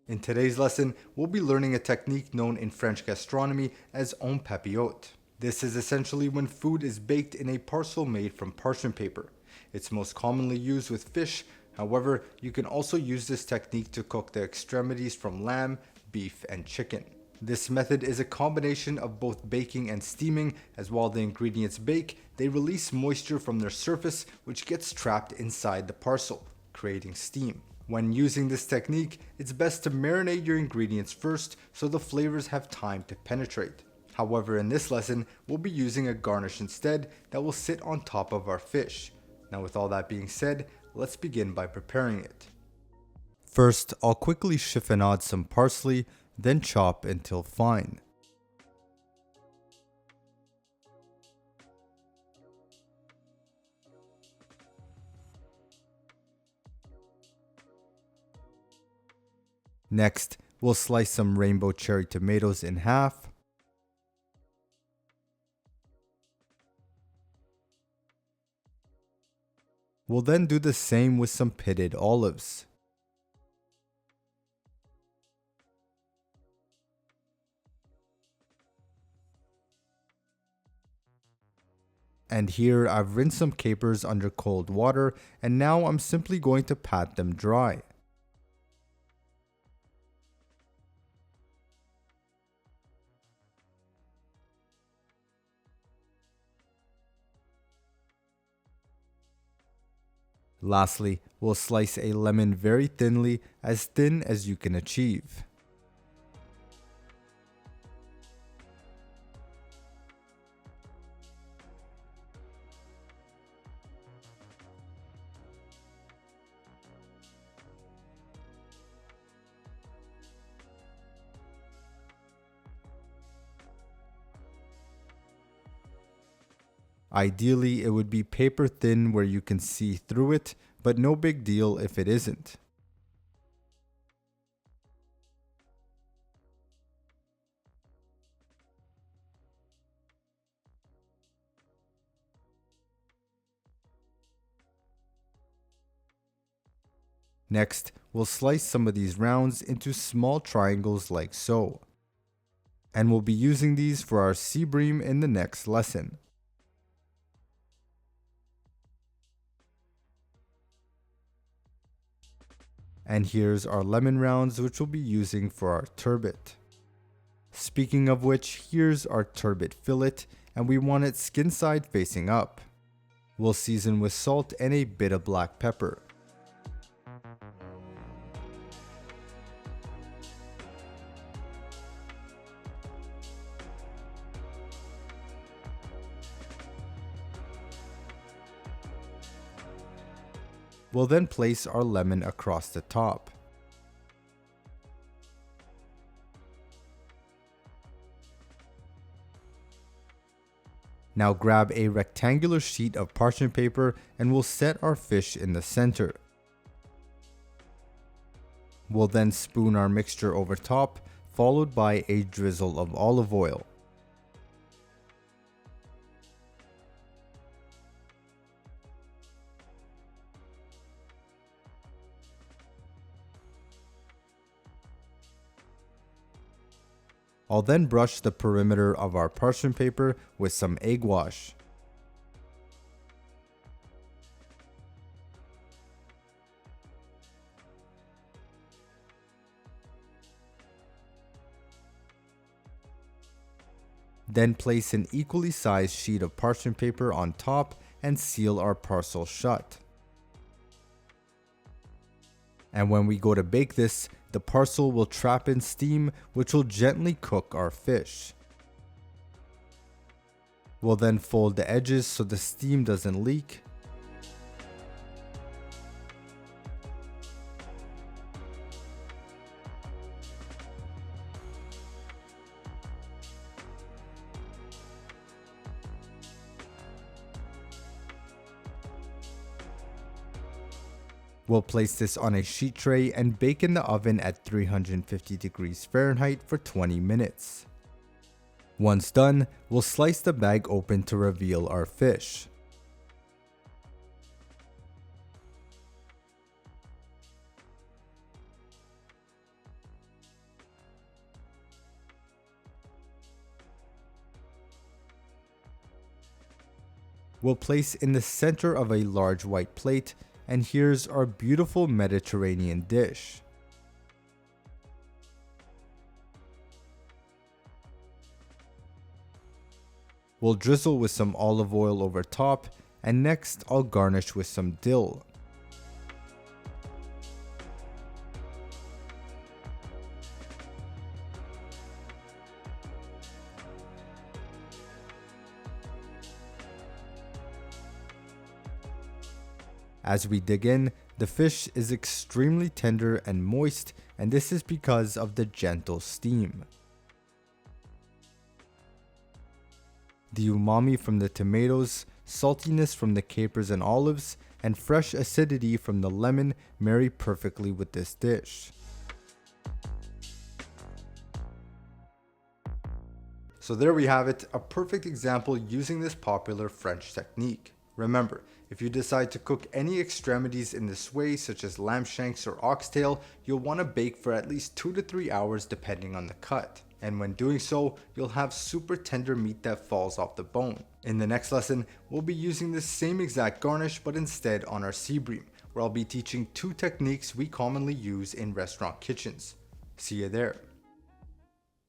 In today's lesson, we'll be learning a technique known in French gastronomy as un papillote. This is essentially when food is baked in a parcel made from parchment paper. It's most commonly used with fish. However, you can also use this technique to cook the extremities from lamb, beef, and chicken. This method is a combination of both baking and steaming, as while the ingredients bake, they release moisture from their surface, which gets trapped inside the parcel, creating steam. When using this technique, it's best to marinate your ingredients first so the flavors have time to penetrate. However, in this lesson, we'll be using a garnish instead that will sit on top of our fish. Now, with all that being said, let's begin by preparing it. First, I'll quickly chiffonade some parsley, then chop until fine. Next, we'll slice some rainbow cherry tomatoes in half. We'll then do the same with some pitted olives. And here I've rinsed some capers under cold water, and now I'm simply going to pat them dry. Lastly, we'll slice a lemon very thinly, as thin as you can achieve. Ideally, it would be paper thin where you can see through it, but no big deal if it isn't. Next, we'll slice some of these rounds into small triangles like so. And we'll be using these for our sea bream in the next lesson. And here's our lemon rounds, which we'll be using for our turbot. Speaking of which, here's our turbot fillet, and we want it skin side facing up. We'll season with salt and a bit of black pepper. We'll then place our lemon across the top. Now grab a rectangular sheet of parchment paper and we'll set our fish in the center. We'll then spoon our mixture over top, followed by a drizzle of olive oil. I'll then brush the perimeter of our parchment paper with some egg wash. Then place an equally sized sheet of parchment paper on top and seal our parcel shut. And when we go to bake this, the parcel will trap in steam, which will gently cook our fish. We'll then fold the edges so the steam doesn't leak. We'll place this on a sheet tray and bake in the oven at 350 degrees Fahrenheit for 20 minutes. Once done, we'll slice the bag open to reveal our fish. we'll place in the center of a large white plate, and here's our beautiful Mediterranean dish. We'll drizzle with some olive oil over top, and next I'll garnish with some dill. As we dig in, the fish is extremely tender and moist, and this is because of the gentle steam. The umami from the tomatoes, saltiness from the capers and olives, and fresh acidity from the lemon marry perfectly with this dish. So there we have it, a perfect example using this popular French technique. Remember, if you decide to cook any extremities in this way, such as lamb shanks or oxtail, you'll want to bake for at least 2 to 3 hours depending on the cut. And when doing so, you'll have super tender meat that falls off the bone. In the next lesson, we'll be using the same exact garnish but instead on our sea bream, where I'll be teaching 2 techniques we commonly use in restaurant kitchens. See you there.